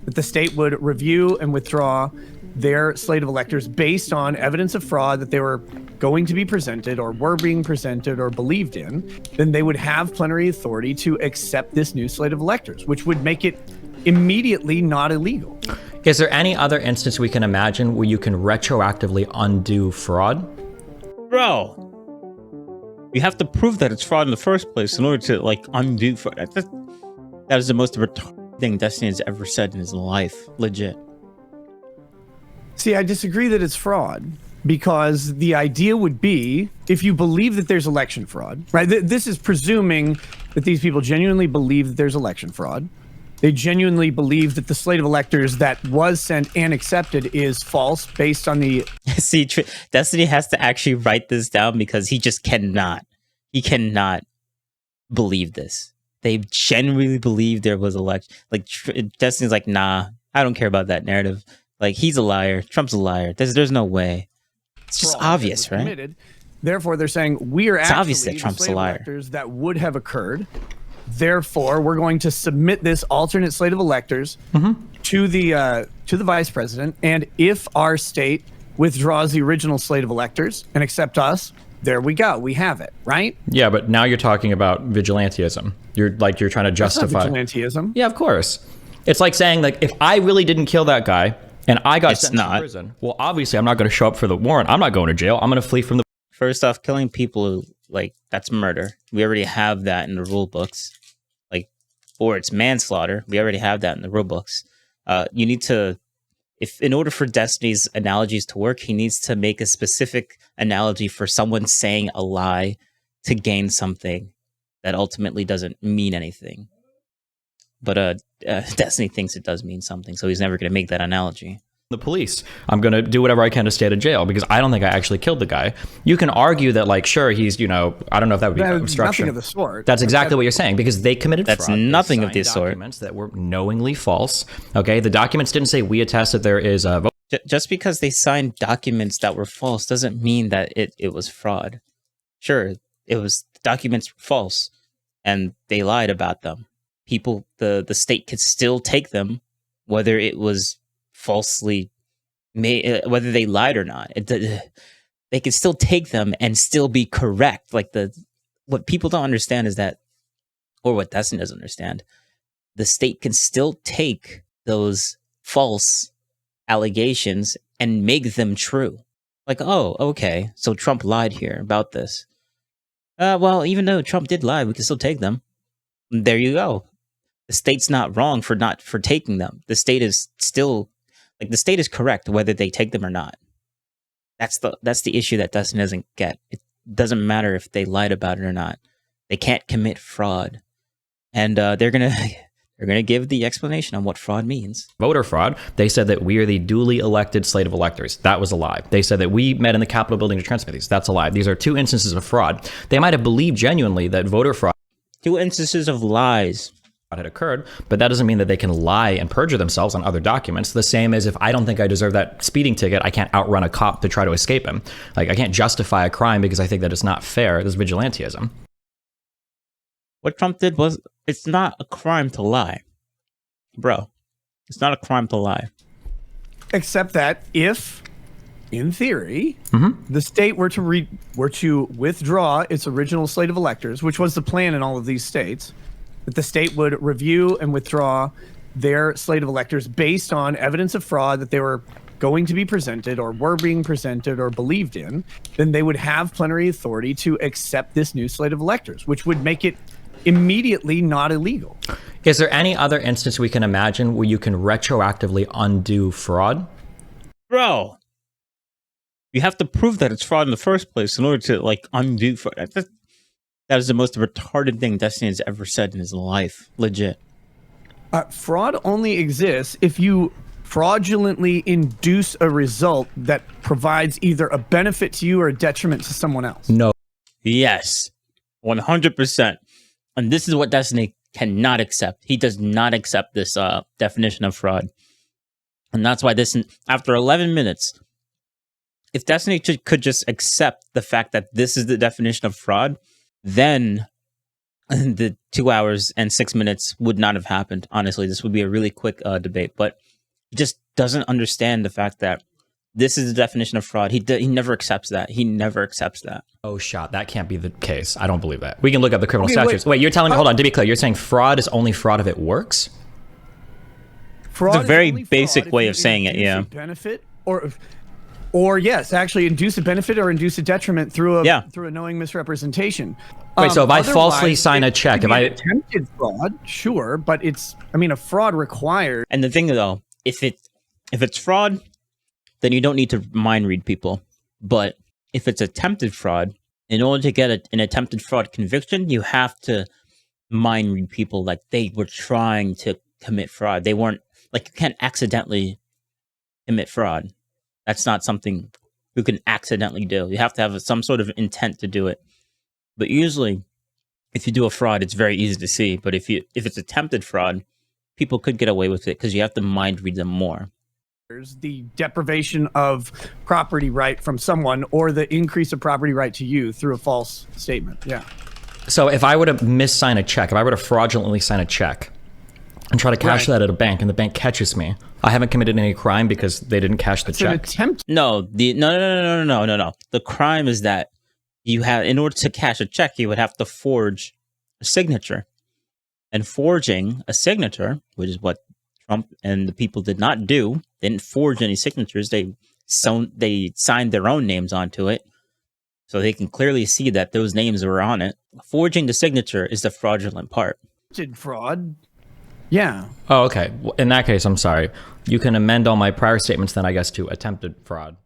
that the state would review and withdraw their slate of electors based on evidence of fraud that they were going to be presented or were being presented or believed in, then they would have plenary authority to accept this new slate of electors, which would make it immediately not illegal. Is there any other instance we can imagine where you can retroactively undo fraud? Bro, you have to prove that it's fraud in the first place in order to like undo fraud. That is the most retarded thing Destiny has ever said in his life. Legit. See, I disagree that it's fraud, because the idea would be, if you believe that there's election fraud, right? This is presuming that these people genuinely believe that there's election fraud. They genuinely believe that the slate of electors that was sent and accepted is false based on the... See, Destiny has to actually write this down because he just cannot. He cannot believe this. They genuinely believe there was election. Like, Destiny's like, nah, I don't care about that narrative. Like, he's a liar. Trump's a liar. There's no way. It's just obvious, right? Committed. Therefore, they're saying we are actually obvious that Trump's a liar. Electors that would have occurred. Therefore, we're going to submit this alternate slate of electors to the vice president. And if our state withdraws the original slate of electors and accept us, there we go. We have it, right? Yeah, but now you're talking about vigilantism. You're trying to justify vigilantism. Yeah, of course. It's like saying, like, if I really didn't kill that guy and I got sentenced to prison, well, obviously I'm not going to show up for the warrant. I'm not going to jail. I'm going to flee from the... First off, killing people, like, that's murder. We already have that in the rule books. Like, or it's manslaughter. We already have that in the rule books. You need to, if in order for Destiny's analogies to work, he needs to make a specific analogy for someone saying a lie to gain something that ultimately doesn't mean anything. But Destiny thinks it does mean something, so he's never going to make that analogy. The police. I'm going to do whatever I can to stay out of jail because I don't think I actually killed the guy. You can argue that, like, sure, he's, I don't know if that would be obstruction. Nothing of the sort. That's exactly what you're saying, because they committed fraud. That's nothing of the sort. Documents that were knowingly false. Okay, the documents didn't say we attest that there is a... Just because they signed documents that were false doesn't mean that it was fraud. Sure, the documents were false, and they lied about them. People, the state could still take them, whether it was falsely made, whether they lied or not. They could still take them and still be correct. Like, what people don't understand is that, or what Destiny doesn't understand, the state can still take those false allegations and make them true. Like, oh, okay, so Trump lied here about this. Well, even though Trump did lie, we can still take them. There you go. The state's not wrong for taking them. The state is still, like, the state is correct whether they take them or not. That's the issue that Dustin doesn't get. It doesn't matter if they lied about it or not. They can't commit fraud, and they're gonna give the explanation on what fraud means. Voter fraud. They said that we are the duly elected slate of electors. That was a lie. They said that we met in the Capitol building to transmit these. That's a lie. These are two instances of fraud. They might have believed genuinely that voter fraud. Two instances of lies Had occurred, but that doesn't mean that they can lie and perjure themselves on other documents. The same as if I don't think I deserve that speeding ticket, I can't outrun a cop to try to escape him. Like, I can't justify a crime because I think that it's not fair. This is vigilantism. What Trump did was, it's not a crime to lie. Bro, it's not a crime to lie. Except that if, in theory, the state were to withdraw its original slate of electors, which was the plan in all of these states, that the state would review and withdraw their slate of electors based on evidence of fraud that they were going to be presented or were being presented or believed in, then they would have plenary authority to accept this new slate of electors, which would make it immediately not illegal. Is there any other instance we can imagine where you can retroactively undo fraud? Bro, you have to prove that it's fraud in the first place in order to, like, undo fraud. That is the most retarded thing Destiny has ever said in his life. Legit. Fraud only exists if you fraudulently induce a result that provides either a benefit to you or a detriment to someone else. No. Yes. 100%. And this is what Destiny cannot accept. He does not accept this definition of fraud. And that's why this, after 11 minutes, if Destiny could just accept the fact that this is the definition of fraud, then the 2 hours and 6 minutes would not have happened. Honestly, this would be a really quick debate, but he just doesn't understand the fact that this is the definition of fraud. He never accepts that. He never accepts that. Oh, shot. That can't be the case. I don't believe that. We can look up the criminal Okay, statutes. Wait, you're telling me, hold on, to be clear, you're saying fraud is only fraud if it works? Fraud It's a very is only basic fraud if way you of saying it, induce yeah. a benefit or yes, actually induce a benefit or induce a detriment through a knowing misrepresentation. Wait, so if I falsely Otherwise, sign a it check, could if be I... attempted fraud, sure, but a fraud requires. And the thing though, if it's fraud, then you don't need to mind read people. But if it's attempted fraud, in order to get an attempted fraud conviction, you have to mind read people like they were trying to commit fraud. They weren't, like, you can't accidentally commit fraud. That's not something you can accidentally do. You have to have some sort of intent to do it. But usually, if you do a fraud, it's very easy to see. But if it's attempted fraud, people could get away with it because you have to mind read them more. The deprivation of property right from someone or the increase of property right to you through a false statement. Yeah. So if I were to missign a check, if I were to fraudulently sign a check and try to cash that at a bank and the bank catches me, I haven't committed any crime because they didn't cash the check? An attempt. No. The crime is that in order to cash a check, you would have to forge a signature. And forging a signature, which is what Trump and the people did not do, they didn't forge any signatures. They signed their own names onto it, so they can clearly see that those names were on it. Forging the signature is the fraudulent part. Did fraud? Yeah. Oh, okay. Well, in that case, I'm sorry. You can amend all my prior statements then, I guess, to attempted fraud.